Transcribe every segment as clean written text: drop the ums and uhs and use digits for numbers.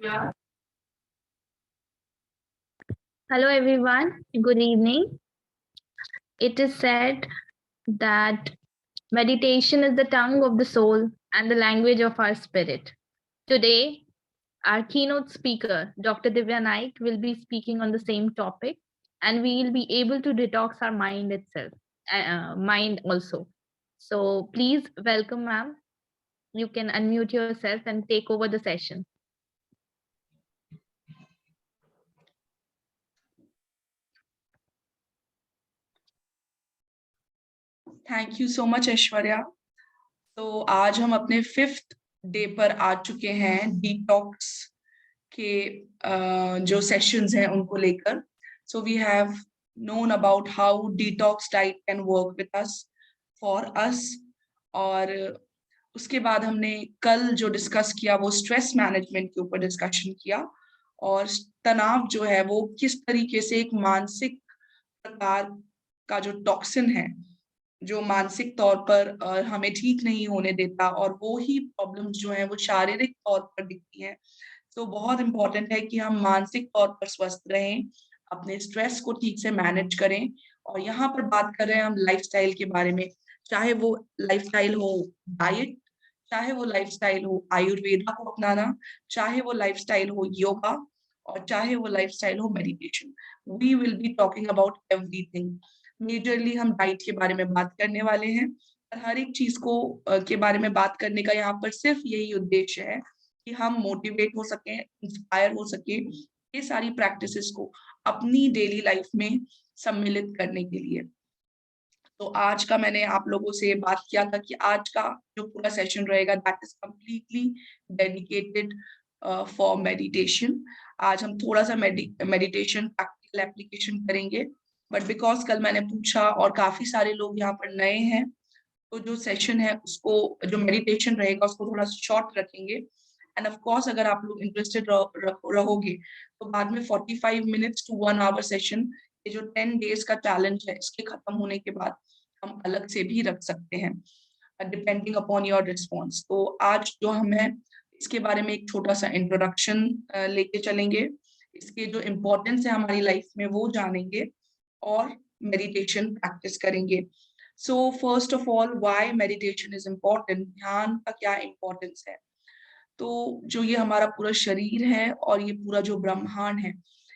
Hello everyone, good evening. It is said that meditation is the tongue of the soul and the language of our spirit. Today, our keynote speaker, Dr. Divya Naik, will be speaking on the same topic, and we will be able to detox our mind itself, mind also. So please welcome, ma'am. You can unmute yourself and take over the session. Thank you so much Aishwarya. तो आज हम अपने 5th day पर आ चुके हैं detox के जो sessions हैं उनको लेकर। So we have known about how detox diet can work with us for us। और उसके बाद हमने कल जो डिस्कस किया वो स्ट्रेस मैनेजमेंट के ऊपर डिस्कशन किया, और तनाव जो है वो किस तरीके से एक मानसिक प्रकार का जो टॉक्सिन है जो मानसिक तौर पर हमें ठीक नहीं होने देता, और वो ही प्रॉब्लम्स जो हैं वो शारीरिक तौर पर दिखती हैं। तो बहुत इंपॉर्टेंट है कि हम मानसिक तौर पर स्वस्थ रहें, अपने स्ट्रेस को ठीक से मैनेज करें। और यहाँ पर बात कर रहे हैं हम लाइफस्टाइल के बारे में, चाहे वो लाइफस्टाइल हो डाइट, चाहे वो लाइफस्टाइल हो आयुर्वेदा को अपनाना, चाहे वो लाइफस्टाइल हो योगा, और चाहे वो लाइफस्टाइल हो meditation. We will be talking about everything. Majorly हम डाइट के बारे में बात करने वाले हैं, और हर एक चीज को के बारे में बात करने का यहाँ पर सिर्फ यही उद्देश्य है कि हम मोटिवेट हो सकें, इंस्पायर हो सके ये सारी प्रैक्टिसेस को अपनी डेली लाइफ में सम्मिलित करने के लिए। तो आज का मैंने आप लोगों से बात किया था कि आज का जो पूरा सेशन रहेगा that is completely dedicated for meditation. आज हम थोड़ा सा मेडिटेशन प्रैक्टिकल एप्लीकेशन करेंगे, बट बिकॉज कल मैंने पूछा और काफी सारे लोग यहाँ पर नए हैं, तो जो सेशन है उसको, जो मेडिटेशन रहेगा उसको थोड़ा शॉर्ट रखेंगे। एंड ऑफ कोर्स अगर आप लोग इंटरेस्टेड रहोगे तो बाद में 45 मिनट्स टू 1 आवर सेशन, ये जो 10 डेज का चैलेंज है इसके खत्म होने के बाद हम अलग से भी रख सकते हैं डिपेंडिंग अपॉन योर रिस्पॉन्स। तो आज जो हम है इसके बारे में एक छोटा सा इंट्रोडक्शन लेके चलेंगे, इसके जो इम्पोर्टेंस है हमारी लाइफ में वो जानेंगे और मेडिटेशन प्रैक्टिस करेंगे। So first of all, why meditation is important, ध्यान का क्या इम्पोर्टेंस है। तो जो ये हमारा पूरा शरीर है और ये पूरा जो ब्रह्मांड है,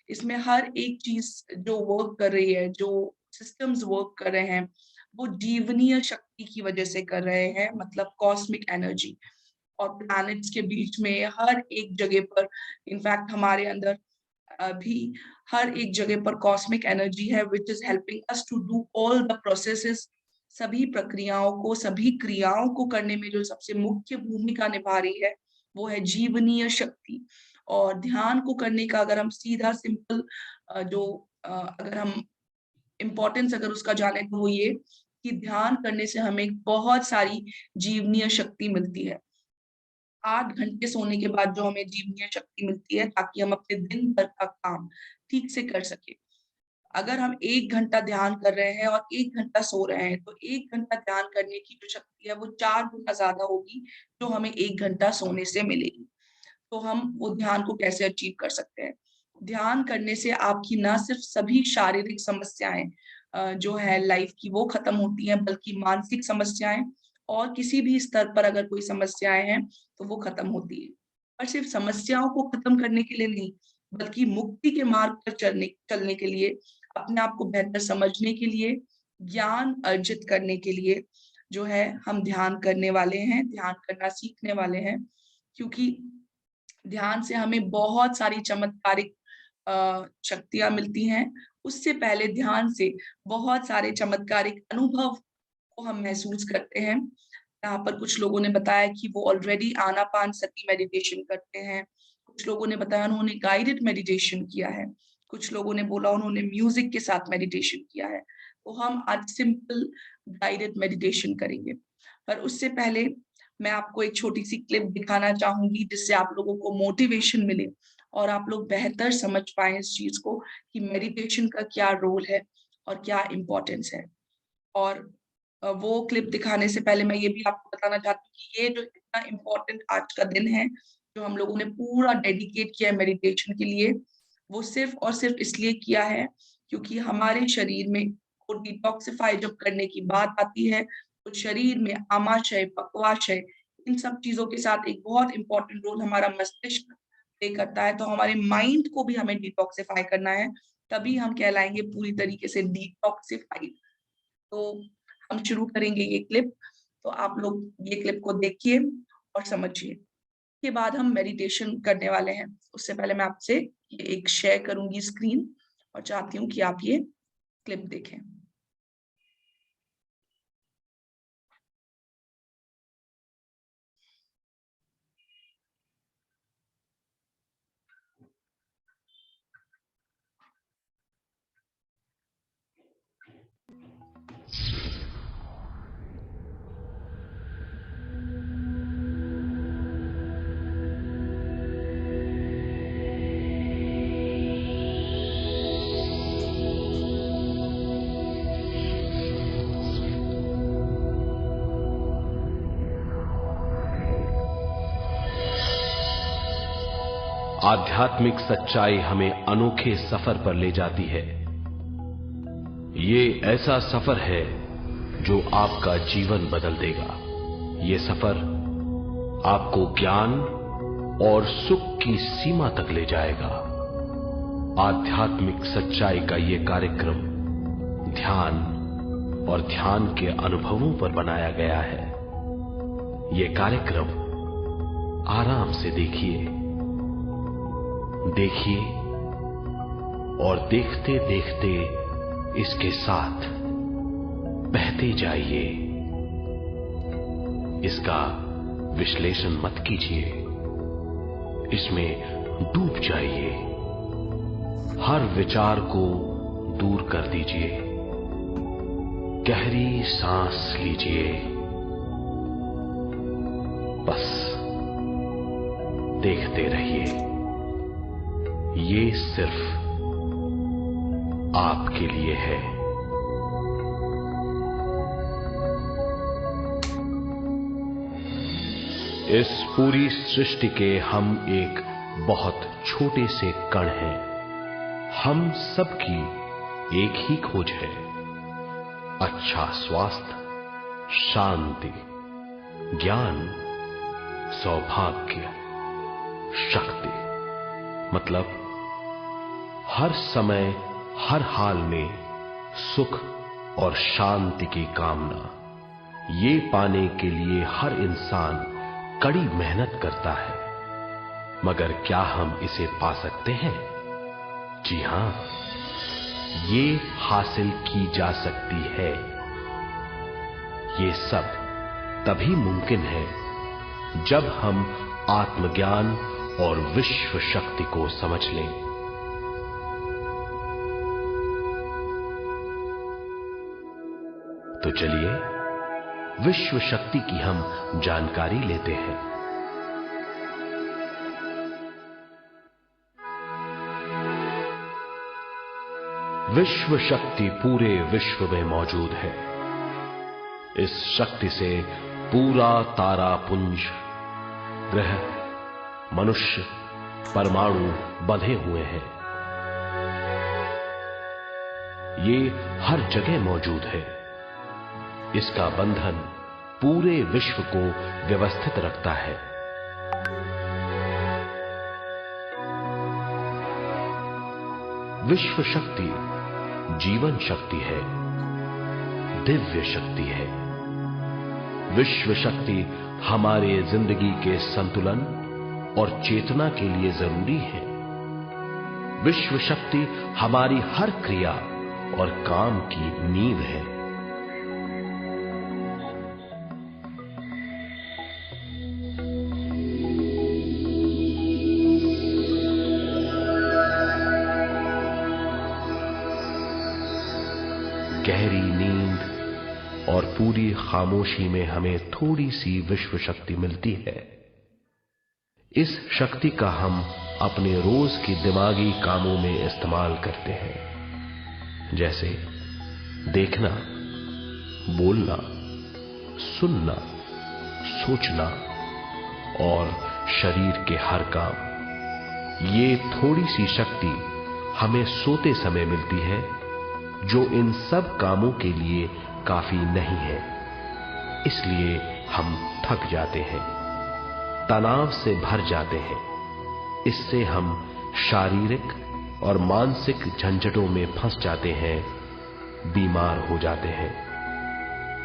इसमें हर एक चीज जो वर्क कर रही है, जो सिस्टम्स वर्क कर रहे हैं, वो जीवनीय शक्ति की वजह से कर रहे हैं, मतलब कॉस्मिक एनर्जी। और प्लैनेट्स के बीच में हर एक जगह पर, इनफैक्ट हमारे अंदर भी हर एक जगह पर कॉस्मिक एनर्जी है which is helping us to do all the processes. सभी प्रक्रियाओं को, सभी क्रियाओं को करने में जो सबसे मुख्य भूमिका निभा रही है वो है जीवनीय शक्ति। और ध्यान को करने का अगर हम सीधा सिंपल जो अगर हम इम्पोर्टेंस अगर उसका जाने तो वो ये कि ध्यान करने से हमें बहुत सारी जीवनीय शक्ति मिलती है। 8 घंटे सोने के बाद जो हमें जीवनीय शक्ति मिलती है ताकि हम अपने दिन भर का काम ठीक से कर सके। अगर हम 1 घंटा ध्यान कर रहे हैं और 1 घंटा सो रहे हैं, तो 1 घंटा ध्यान करने की जो शक्ति है वो 4 गुना ज्यादा होगी जो हमें 1 घंटा सोने से मिलेगी। तो हम वो ध्यान को कैसे अचीव कर सकते हैं। ध्यान करने से आपकी ना सिर्फ सभी शारीरिक समस्याएं जो है लाइफ की वो खत्म होती हैं, बल्कि मानसिक समस्याएं और किसी भी स्तर पर अगर कोई समस्याएं हैं तो वो खत्म होती है। और सिर्फ समस्याओं को खत्म करने के लिए नहीं, बल्कि मुक्ति के मार्ग पर चलने के लिए, अपने आप को बेहतर समझने के लिए, ज्ञान अर्जित करने के लिए जो है हम ध्यान करने वाले हैं, ध्यान करना सीखने वाले हैं। क्योंकि ध्यान से हमें बहुत सारी चमत्कारिक शक्तियां मिलती हैं। उससे पहले ध्यान से बहुत सारे चमत्कारिक अनुभव को हम महसूस करते हैं। यहाँ पर कुछ लोगों ने बताया कि वो ऑलरेडी आनापानसती मेडिटेशन करते हैं, कुछ लोगों ने बताया उन्होंने गाइडेड मेडिटेशन किया है, कुछ लोगों ने बोला उन्होंने म्यूजिक के साथ मेडिटेशन किया है। तो हम आज सिंपल गाइडेड मेडिटेशन करेंगे, पर उससे पहले मैं आपको एक छोटी सी क्लिप दिखाना चाहूंगी जिससे आप लोगों को मोटिवेशन मिले और आप लोग बेहतर समझ पाए इस चीज को कि मेडिटेशन का क्या रोल है और क्या इम्पोर्टेंस है। और वो क्लिप दिखाने से पहले मैं ये भी आपको बताना चाहती हूँ कि ये जो इतना इम्पोर्टेंट आज का दिन है, जो हम लोगों ने पूरा डेडिकेट किया है मेडिटेशन के लिए, वो सिर्फ और सिर्फ इसलिए किया है क्योंकि हमारे शरीर में को डिटॉक्सिफाई जब करने की बात आती है तो शरीर में आमाशय, पक्वाशय, इन सब चीजों के साथ एक बहुत इंपॉर्टेंट रोल हमारा मस्तिष्क प्ले करता है। तो हमारे माइंड को भी हमें डिटॉक्सिफाई करना है, तभी हम कहलाएंगे पूरी तरीके से डिटॉक्सिफाइड। तो हम शुरू करेंगे ये क्लिप, तो आप लोग ये क्लिप को देखिए और समझिए। के बाद हम मेडिटेशन करने वाले हैं। उससे पहले मैं आपसे ये एक शेयर करूंगी स्क्रीन और चाहती हूँ कि आप ये क्लिप देखें। आध्यात्मिक सच्चाई हमें अनोखे सफर पर ले जाती है। ये ऐसा सफर है जो आपका जीवन बदल देगा। ये सफर आपको ज्ञान और सुख की सीमा तक ले जाएगा। आध्यात्मिक सच्चाई का ये कार्यक्रम ध्यान और ध्यान के अनुभवों पर बनाया गया है। ये कार्यक्रम आराम से देखिए और देखते देखते इसके साथ बहते जाइए। इसका विश्लेषण मत कीजिए, इसमें डूब जाइए। हर विचार को दूर कर दीजिए। गहरी सांस लीजिए। बस देखते रहिए। ये सिर्फ आपके लिए है। इस पूरी सृष्टि के हम एक बहुत छोटे से कण हैं। हम सबकी एक ही खोज है, अच्छा स्वास्थ्य, शांति, ज्ञान, सौभाग्य, शक्ति। मतलब हर समय हर हाल में सुख और शांति की कामना। ये पाने के लिए हर इंसान कड़ी मेहनत करता है, मगर क्या हम इसे पा सकते हैं? जी हां, ये हासिल की जा सकती है। ये सब तभी मुमकिन है जब हम आत्मज्ञान और विश्व शक्ति को समझ लें। तो चलिए विश्व शक्ति की हम जानकारी लेते हैं। विश्व शक्ति पूरे विश्व में मौजूद है। इस शक्ति से पूरा तारापुंज, ग्रह, मनुष्य, परमाणु बंधे हुए हैं। ये हर जगह मौजूद है। इसका बंधन पूरे विश्व को व्यवस्थित रखता है। विश्व शक्ति जीवन शक्ति है, दिव्य शक्ति है। विश्व शक्ति हमारे जिंदगी के संतुलन और चेतना के लिए जरूरी है। विश्व शक्ति हमारी हर क्रिया और काम की नींव है। गहरी नींद और पूरी खामोशी में हमें थोड़ी सी विश्व शक्ति मिलती है। इस शक्ति का हम अपने रोज की दिमागी कामों में इस्तेमाल करते हैं, जैसे देखना, बोलना, सुनना, सोचना और शरीर के हर काम। ये थोड़ी सी शक्ति हमें सोते समय मिलती है, जो इन सब कामों के लिए काफी नहीं है। इसलिए हम थक जाते हैं, तनाव से भर जाते हैं। इससे हम शारीरिक और मानसिक झंझटों में फंस जाते हैं, बीमार हो जाते हैं।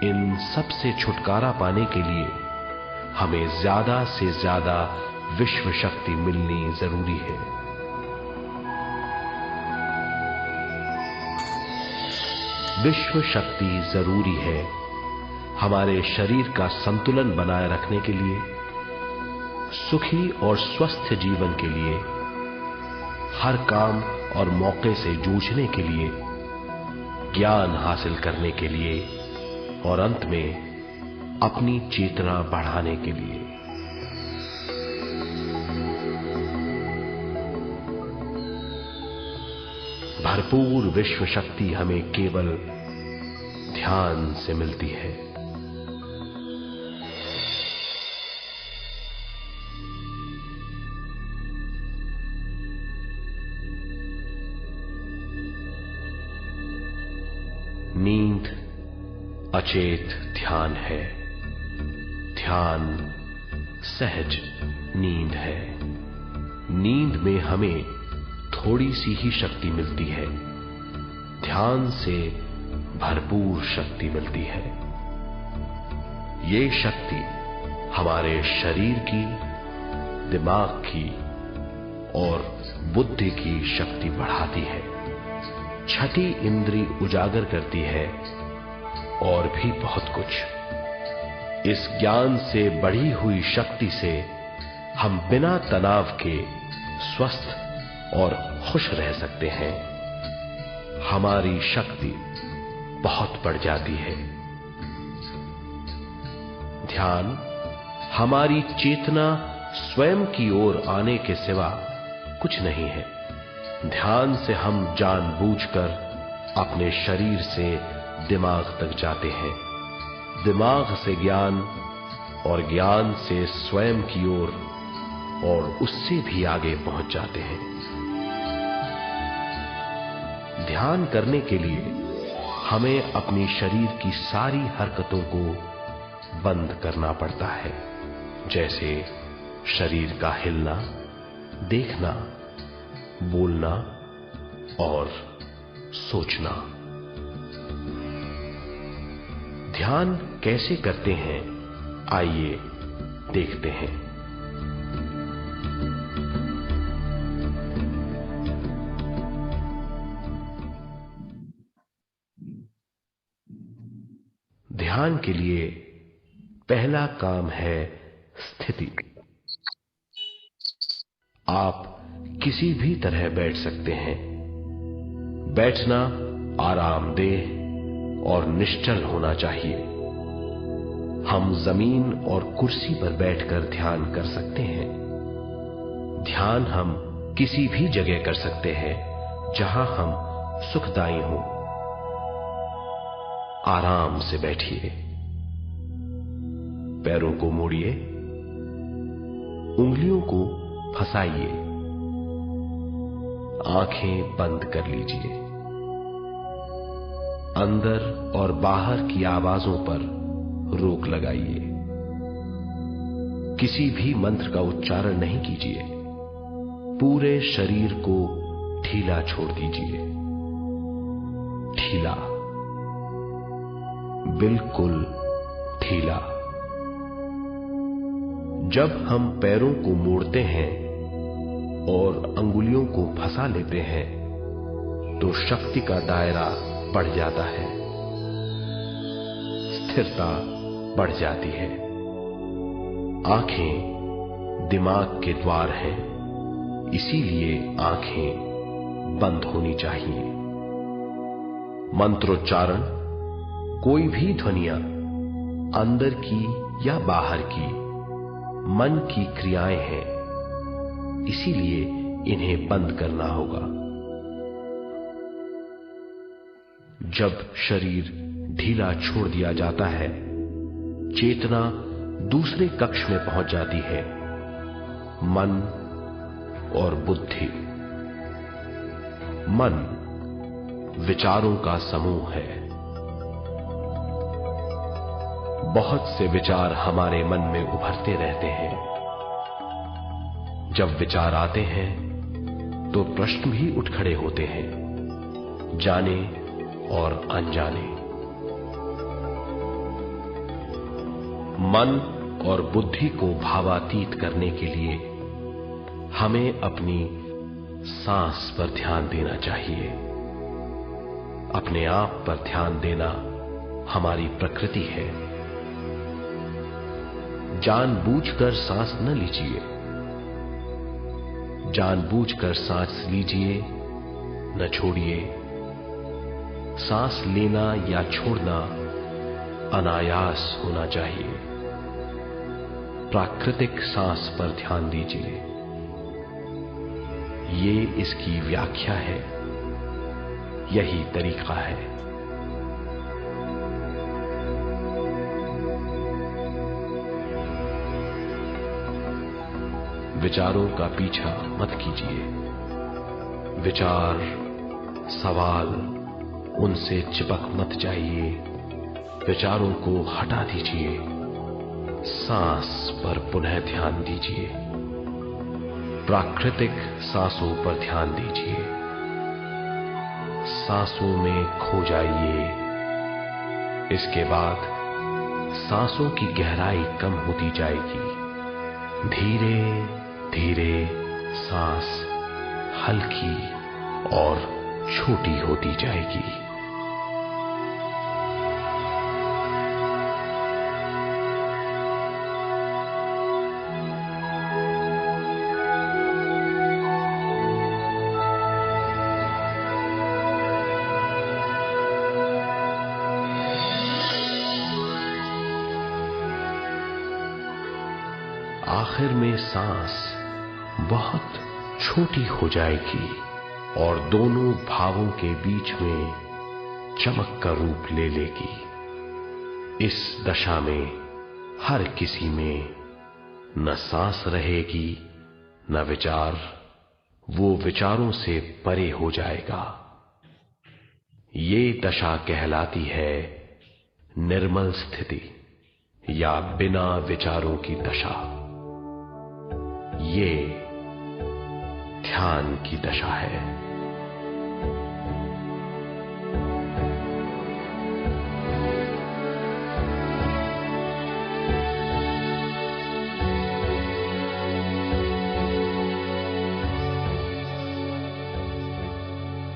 इन सब से छुटकारा पाने के लिए हमें ज्यादा से ज्यादा विश्व शक्ति मिलनी जरूरी है। विश्व शक्ति जरूरी है हमारे शरीर का संतुलन बनाए रखने के लिए, सुखी और स्वस्थ जीवन के लिए, हर काम और मौके से जूझने के लिए, ज्ञान हासिल करने के लिए और अंत में अपनी चेतना बढ़ाने के लिए। भरपूर विश्व शक्ति हमें केवल ध्यान से मिलती है। नींद अचेत ध्यान है, ध्यान सहज नींद है। नींद में हमें थोड़ी सी ही शक्ति मिलती है, ध्यान से भरपूर शक्ति मिलती है। ये शक्ति हमारे शरीर की, दिमाग की और बुद्धि की शक्ति बढ़ाती है, छठी इंद्री उजागर करती है और भी बहुत कुछ। इस ज्ञान से बढ़ी हुई शक्ति से हम बिना तनाव के स्वस्थ और खुश रह सकते हैं। हमारी शक्ति बहुत बढ़ जाती है। ध्यान हमारी चेतना स्वयं की ओर आने के सिवा कुछ नहीं है। ध्यान से हम जानबूझकर अपने शरीर से दिमाग तक जाते हैं, दिमाग से ज्ञान और ज्ञान से स्वयं की ओर और उससे भी आगे पहुंच जाते हैं। ध्यान करने के लिए हमें अपने शरीर की सारी हरकतों को बंद करना पड़ता है, जैसे शरीर का हिलना, देखना, बोलना और सोचना। ध्यान कैसे करते हैं, आइए देखते हैं। ध्यान के लिए पहला काम है स्थिति। आप किसी भी तरह बैठ सकते हैं। बैठना आरामदेह और निश्चल होना चाहिए। हम जमीन और कुर्सी पर बैठकर ध्यान कर सकते हैं। ध्यान हम किसी भी जगह कर सकते हैं जहां हम सुखदायी हों। आराम से बैठिए, पैरों को मोड़िए, उंगलियों को फंसाइए, आंखें बंद कर लीजिए। अंदर और बाहर की आवाजों पर रोक लगाइए। किसी भी मंत्र का उच्चारण नहीं कीजिए। पूरे शरीर को ढीला छोड़ दीजिए। ढीला, बिल्कुल ढीला। जब हम पैरों को मोड़ते हैं और अंगुलियों को फंसा लेते हैं तो शक्ति का दायरा बढ़ जाता है, स्थिरता बढ़ जाती है। आंखें दिमाग के द्वार हैं, इसीलिए आंखें बंद होनी चाहिए। मंत्रोच्चारण, कोई भी ध्वनियां अंदर की या बाहर की मन की क्रियाएं हैं, इसीलिए इन्हें बंद करना होगा। जब शरीर ढीला छोड़ दिया जाता है, चेतना दूसरे कक्ष में पहुंच जाती है मन और बुद्धि। मन विचारों का समूह है। बहुत से विचार हमारे मन में उभरते रहते हैं। जब विचार आते हैं तो प्रश्न भी उठ खड़े होते हैं, जाने और अनजाने। मन और बुद्धि को भावातीत करने के लिए हमें अपनी सांस पर ध्यान देना चाहिए। अपने आप पर ध्यान देना हमारी प्रकृति है। जानबूझकर सांस न लीजिए। जानबूझकर सांस लीजिए, न छोड़िए। सांस लेना या छोड़ना अनायास होना चाहिए। प्राकृतिक सांस पर ध्यान दीजिए। ये इसकी व्याख्या है, यही तरीका है। विचारों का पीछा मत कीजिए। विचार, सवाल, उनसे चिपक मत जाइए। विचारों को हटा दीजिए। सांस पर पुनः ध्यान दीजिए। प्राकृतिक सांसों पर ध्यान दीजिए। सांसों में खो जाइए। इसके बाद सांसों की गहराई कम होती जाएगी। धीरे धीरे सांस हल्की और छोटी होती जाएगी। आखिर में सांस बहुत छोटी हो जाएगी और दोनों भावों के बीच में चमक का रूप ले लेगी। इस दशा में हर किसी में न सांस रहेगी न विचार। वो विचारों से परे हो जाएगा। ये दशा कहलाती है निर्मल स्थिति या बिना विचारों की दशा। ये ध्यान की दशा है।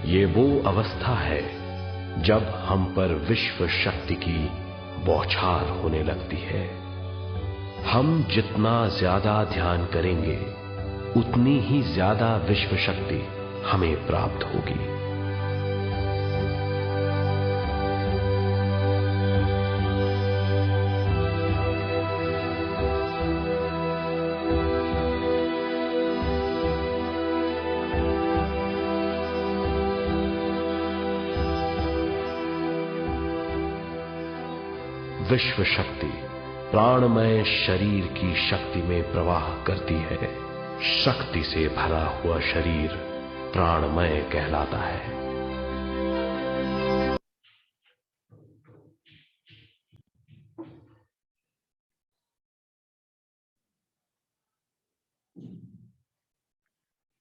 ये वो अवस्था है जब हम पर विश्व शक्ति की बौछार होने लगती है। हम जितना ज्यादा ध्यान करेंगे उतनी ही ज्यादा विश्व शक्ति हमें प्राप्त होगी। विश्व शक्ति प्राणमय शरीर की शक्ति में प्रवाह करती है। शक्ति से भरा हुआ शरीर प्राणमय कहलाता है।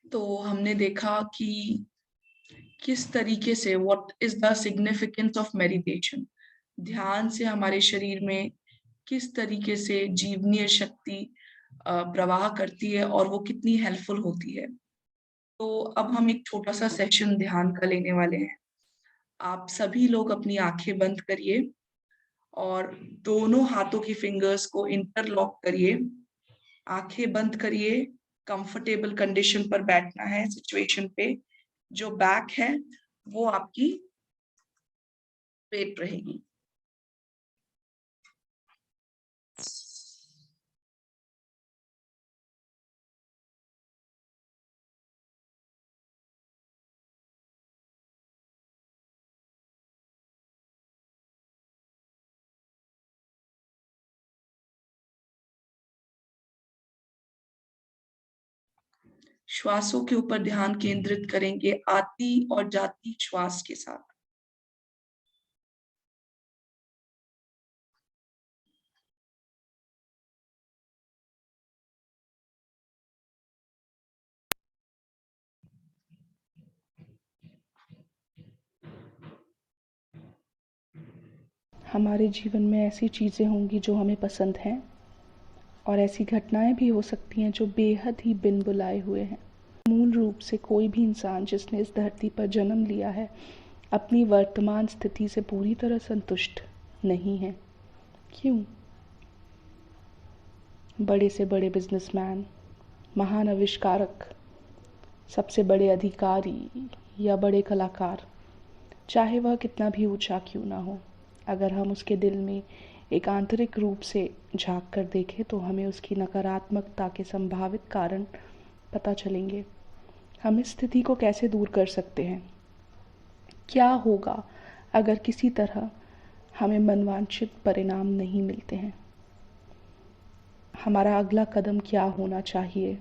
तो हमने देखा कि किस तरीके से what is the significance of meditation. ध्यान से हमारे शरीर में किस तरीके से जीवनीय शक्ति प्रवाह करती है और वो कितनी हेल्पफुल होती है। तो अब हम एक छोटा सा सेशन ध्यान का लेने वाले हैं। आप सभी लोग अपनी आंखें बंद करिए और दोनों हाथों की फिंगर्स को इंटरलॉक करिए। आंखें बंद करिए। कंफर्टेबल कंडीशन पर बैठना है, सिचुएशन पे। जो बैक है वो आपकी स्ट्रेट रहेगी। श्वासों के ऊपर ध्यान केंद्रित करेंगे आती और जाती श्वास के साथ। हमारे जीवन में ऐसी चीज़ें होंगी जो हमें पसंद हैं और ऐसी घटनाएं भी हो सकती हैं जो बेहद ही बिन बुलाए हुए हैं। मूल रूप से कोई भी इंसान जिसने इस धरती पर जन्म लिया है अपनी वर्तमान स्थिति से पूरी तरह संतुष्ट नहीं है। क्यों? बड़े से बड़े बिजनेसमैन, महान आविष्कारक, सबसे बड़े अधिकारी या बड़े कलाकार, चाहे वह कितना भी ऊंचा क्यों ना हो, अगर हम उसके दिल में एक आंतरिक रूप से झांक कर देखें तो हमें उसकी नकारात्मकता के संभावित कारण पता चलेंगे। हम इस स्थिति को कैसे दूर कर सकते हैं? क्या होगा अगर किसी तरह हमें मनवांछित परिणाम नहीं मिलते हैं? हमारा अगला कदम क्या होना चाहिए?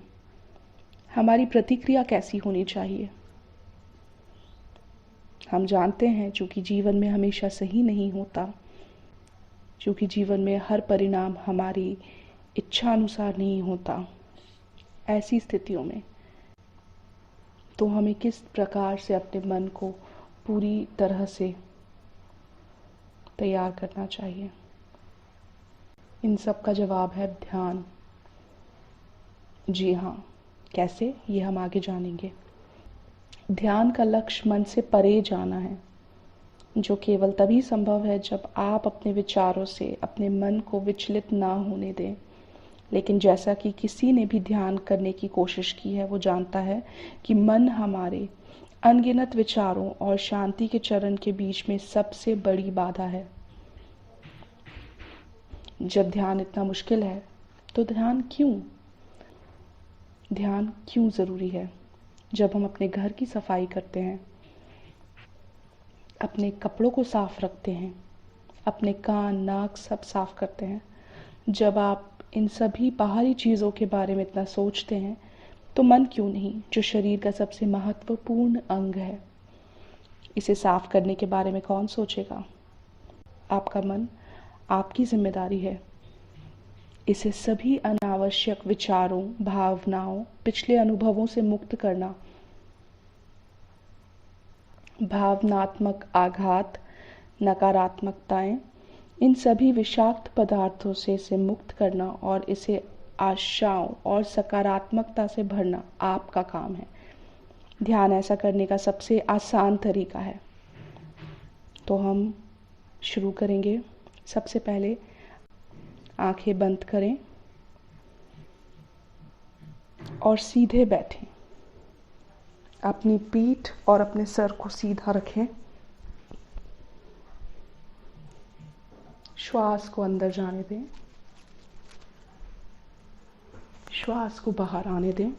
हमारी प्रतिक्रिया कैसी होनी चाहिए? हम जानते हैं चूँकि जीवन में हमेशा सही नहीं होता, चूँकि जीवन में हर परिणाम हमारी इच्छा अनुसार नहीं होता, ऐसी स्थितियों में तो हमें किस प्रकार से अपने मन को पूरी तरह से तैयार करना चाहिए? इन सब का जवाब है ध्यान। जी हाँ, कैसे, ये हम आगे जानेंगे। ध्यान का लक्ष्य मन से परे जाना है, जो केवल तभी संभव है जब आप अपने विचारों से अपने मन को विचलित ना होने दें। लेकिन जैसा कि किसी ने भी ध्यान करने की कोशिश की है वो जानता है कि मन हमारे अनगिनत विचारों और शांति के चरण के बीच में सबसे बड़ी बाधा है। जब ध्यान इतना मुश्किल है तो ध्यान क्यों ज़रूरी है? जब हम अपने घर की सफाई करते हैं, अपने कपड़ों को साफ रखते हैं, अपने कान, नाक सब साफ करते हैं, जब आप इन सभी बाहरी चीज़ों के बारे में इतना सोचते हैं, तो मन क्यों नहीं, जो शरीर का सबसे महत्वपूर्ण अंग है, इसे साफ करने के बारे में कौन सोचेगा? आपका मन, आपकी जिम्मेदारी है इसे सभी अनावश्यक विचारों, भावनाओं, पिछले अनुभवों से मुक्त करना। भावनात्मक आघात, नकारात्मकताएं, इन सभी विषाक्त पदार्थों से इसे मुक्त करना और इसे आशाओं और सकारात्मकता से भरना आपका काम है। ध्यान ऐसा करने का सबसे आसान तरीका है। तो हम शुरू करेंगे। सबसे पहले आंखें बंद करें और सीधे बैठें। अपनी पीठ और अपने सर को सीधा रखें। श्वास को अंदर जाने दें, श्वास को बाहर आने दें।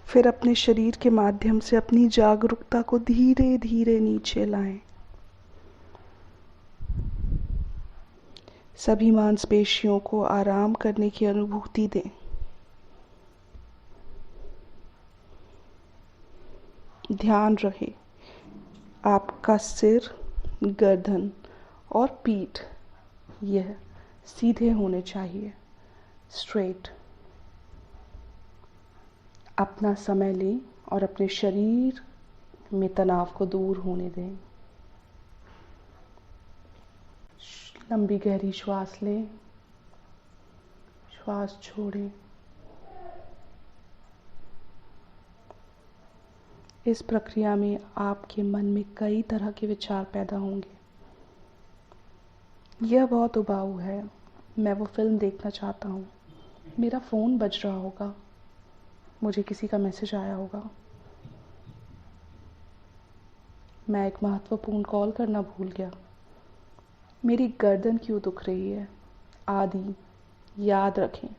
फिर अपने शरीर के माध्यम से अपनी जागरूकता को धीरे धीरे नीचे लाएं। सभी मांसपेशियों को आराम करने की अनुभूति दें। ध्यान रहे आपका सिर, गर्दन और पीठ यह सीधे होने चाहिए, स्ट्रेट। अपना समय लें और अपने शरीर में तनाव को दूर होने दें। लंबी गहरी श्वास लें, श्वास छोड़ें। इस प्रक्रिया में आपके मन में कई तरह के विचार पैदा होंगे। यह बहुत उबाऊ है, मैं वो फिल्म देखना चाहता हूँ, मेरा फ़ोन बज रहा होगा, मुझे किसी का मैसेज आया होगा, मैं एक महत्वपूर्ण कॉल करना भूल गया, मेरी गर्दन क्यों दुख रही है, आदि। याद रखें,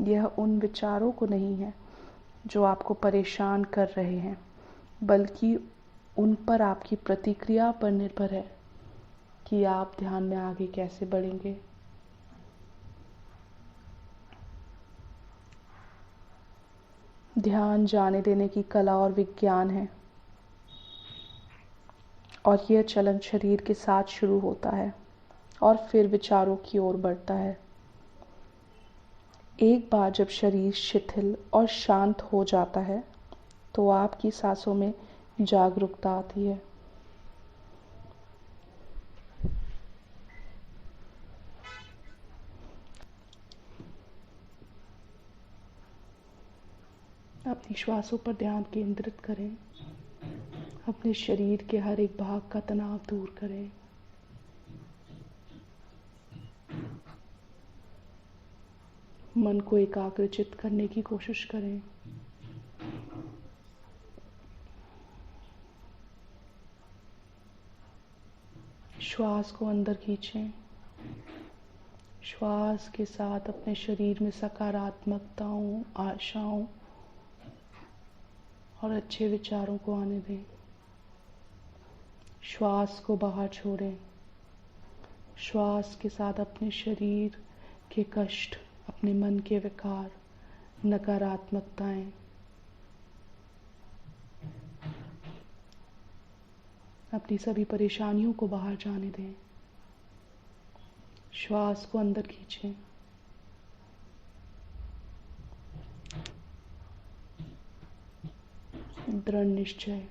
यह उन विचारों को नहीं है जो आपको परेशान कर रहे हैं, बल्कि उन पर आपकी प्रतिक्रिया पर निर्भर है। कि आप ध्यान में आगे कैसे बढ़ेंगे। ध्यान जाने देने की कला और विज्ञान है और यह चलन शरीर के साथ शुरू होता है और फिर विचारों की ओर बढ़ता है। एक बार जब शरीर शिथिल और शांत हो जाता है तो आपकी सांसों में जागरूकता आती है। अपनी श्वासों पर ध्यान केंद्रित करें। अपने शरीर के हर एक भाग का तनाव दूर करें। मन को एकाग्रचित करने की कोशिश करें। श्वास को अंदर खींचें। श्वास के साथ अपने शरीर में सकारात्मकताओं, आशाओं और अच्छे विचारों को आने दें। श्वास को बाहर छोड़ें। श्वास के साथ अपने शरीर के कष्ट, अपने मन के विकार, नकारात्मकताएं, अपनी सभी परेशानियों को बाहर जाने दें। श्वास को अंदर खींचें। दृढ़ निश्चय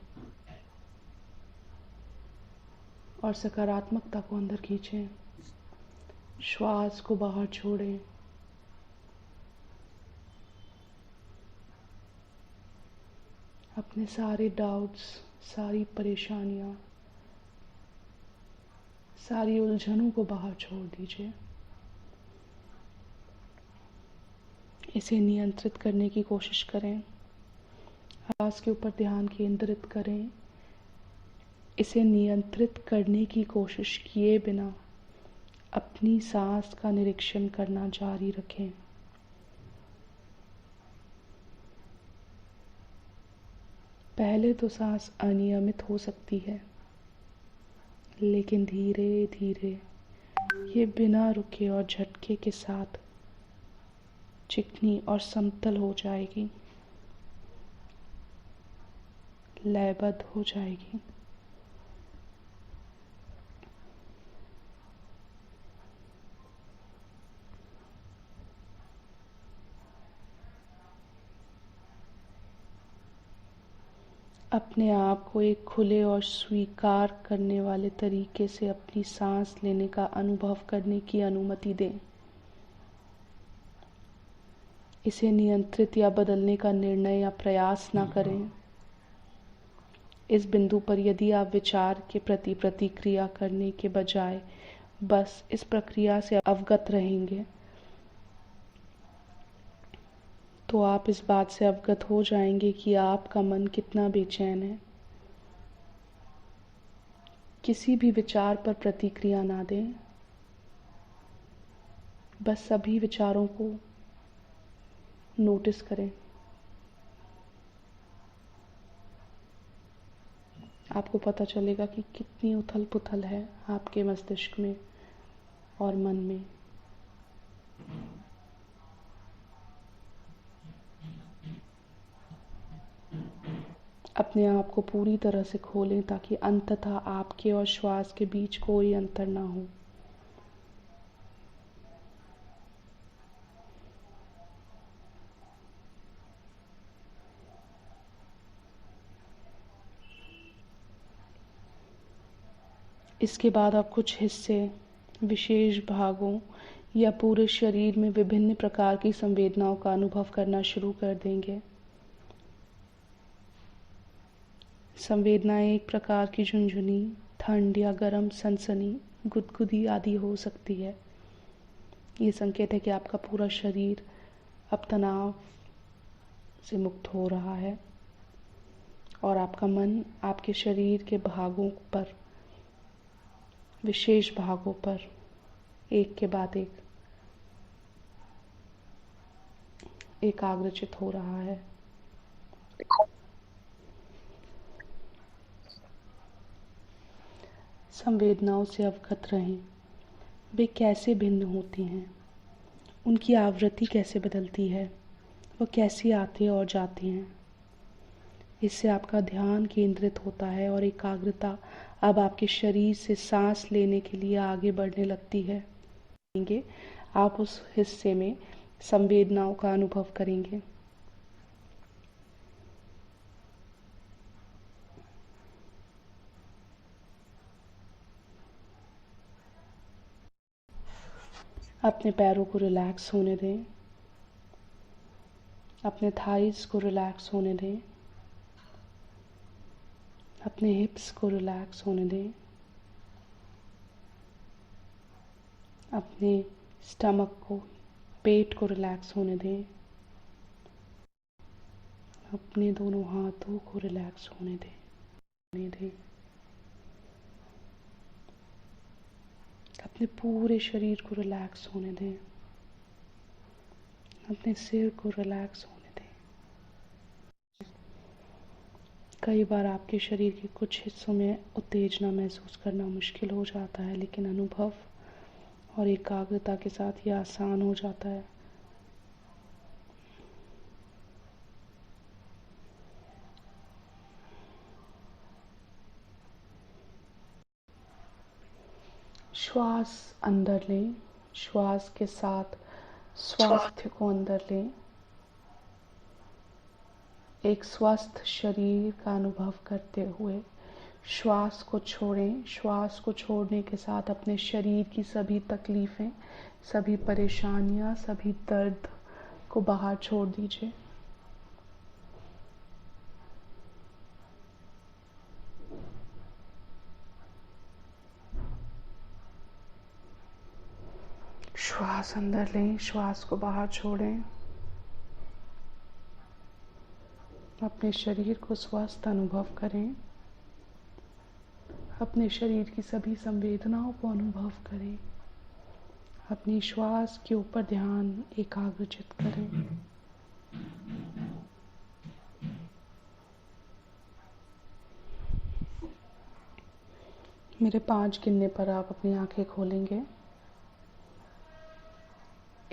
और सकारात्मकता को अंदर खींचें। श्वास को बाहर छोड़ें। अपने सारे डाउट्स, सारी परेशानियां, सारी उलझनों को बाहर छोड़ दीजिए। इसे नियंत्रित करने की कोशिश करें। श्वास के ऊपर ध्यान केंद्रित करें। इसे नियंत्रित करने की कोशिश किए बिना अपनी सांस का निरीक्षण करना जारी रखें। पहले तो सांस अनियमित हो सकती है, लेकिन धीरे धीरे ये बिना रुके और झटके के साथ चिकनी और समतल हो जाएगी, लयबद्ध हो जाएगी। अपने आप को एक खुले और स्वीकार करने वाले तरीके से अपनी सांस लेने का अनुभव करने की अनुमति दें। इसे नियंत्रित या बदलने का निर्णय या प्रयास ना करें। इस बिंदु पर यदि आप विचार के प्रति प्रतिक्रिया करने के बजाय बस इस प्रक्रिया से अवगत रहेंगे, तो आप इस बात से अवगत हो जाएंगे कि आपका मन कितना बेचैन है। किसी भी विचार पर प्रतिक्रिया ना दें। बस सभी विचारों को नोटिस करें। आपको पता चलेगा कि कितनी उथल पुथल है आपके मस्तिष्क में और मन में। अपने आप को पूरी तरह से खोलें ताकि अंततः आपके और श्वास के बीच कोई अंतर ना हो। इसके बाद आप कुछ हिस्से, विशेष भागों या पूरे शरीर में विभिन्न प्रकार की संवेदनाओं का अनुभव करना शुरू कर देंगे। संवेदनाएं एक प्रकार की झुनझुनी, ठंड या गर्म, सनसनी, गुदगुदी आदि हो सकती है। ये संकेत है कि आपका पूरा शरीर अब तनाव से मुक्त हो रहा है और आपका मन आपके शरीर के भागों पर, विशेष भागों पर एक के बाद एक एकाग्रचित हो रहा है। संवेदनाओं से अवगत रहें। वे कैसे भिन्न होती हैं, उनकी आवृत्ति कैसे बदलती है, वो कैसे आते और जाते हैं। इससे आपका ध्यान केंद्रित होता है और एकाग्रता अब आपके शरीर से सांस लेने के लिए आगे बढ़ने लगती है। आप उस हिस्से में संवेदनाओं का अनुभव करेंगे। अपने पैरों को रिलैक्स होने दें, अपने थाइस को रिलैक्स होने दें, अपने हिप्स को रिलैक्स होने दें, अपने स्टमक को, पेट को रिलैक्स होने दें, अपने दोनों हाथों को रिलैक्स होने दें। अपने पूरे शरीर को रिलैक्स होने दें, अपने सिर को रिलैक्स होने दें। कई बार आपके शरीर के कुछ हिस्सों में उत्तेजना महसूस करना मुश्किल हो जाता है, लेकिन अनुभव और एकाग्रता के साथ यह आसान हो जाता है। श्वास अंदर लें, श्वास के साथ स्वास्थ्य को अंदर लें। एक स्वस्थ शरीर का अनुभव करते हुए श्वास को छोड़ें। श्वास को छोड़ने के साथ अपने शरीर की सभी तकलीफ़ें, सभी परेशानियां, सभी दर्द को बाहर छोड़ दीजिए। श्वास अंदर लें, श्वास को बाहर छोड़ें। अपने शरीर को स्वस्थ अनुभव करें। अपने शरीर की सभी संवेदनाओं को अनुभव करें। अपनी श्वास के ऊपर ध्यान एकाग्रचित करें। मेरे 5 गिनने पर आप अपनी आंखें खोलेंगे।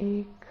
1